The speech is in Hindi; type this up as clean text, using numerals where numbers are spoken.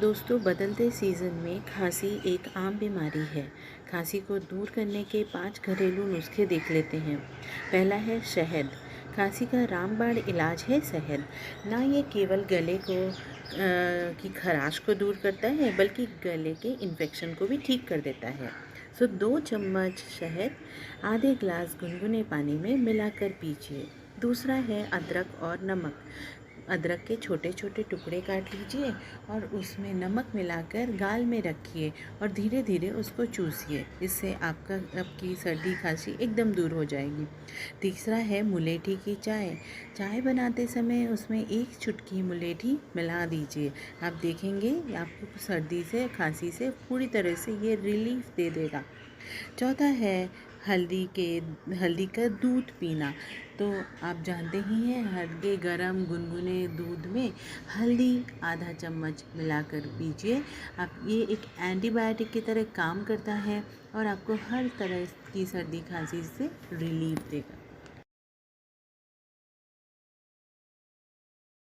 दोस्तों, बदलते सीज़न में खांसी एक आम बीमारी है। खांसी को दूर करने के 5 घरेलू नुस्खे देख लेते हैं। पहला है शहद। खांसी का रामबाण इलाज है शहद। ना ये केवल गले की खराश को दूर करता है, बल्कि गले के इन्फेक्शन को भी ठीक कर देता है। 2 चम्मच शहद आधे ग्लास गुनगुने पानी में मिलाकर पीजिए। दूसरा है अदरक और नमक। अदरक के छोटे छोटे टुकड़े काट लीजिए और उसमें नमक मिलाकर गाल में रखिए और धीरे धीरे उसको चूसिए। इससे आपकी सर्दी खांसी एकदम दूर हो जाएगी। तीसरा है मुलेठी की चाय। चाय बनाते समय उसमें 1 चुटकी मुलेठी मिला दीजिए। आप देखेंगे आपको सर्दी से खांसी से पूरी तरह से ये रिलीफ दे देगा। चौथा है हल्दी का दूध पीना। तो आप जानते ही हैं, हल्के गरम गुनगुने दूध में हल्दी आधा चम्मच मिलाकर पीजिए। आप ये एक एंटीबायोटिक की तरह काम करता है और आपको हर तरह की सर्दी खांसी से रिलीफ देगा।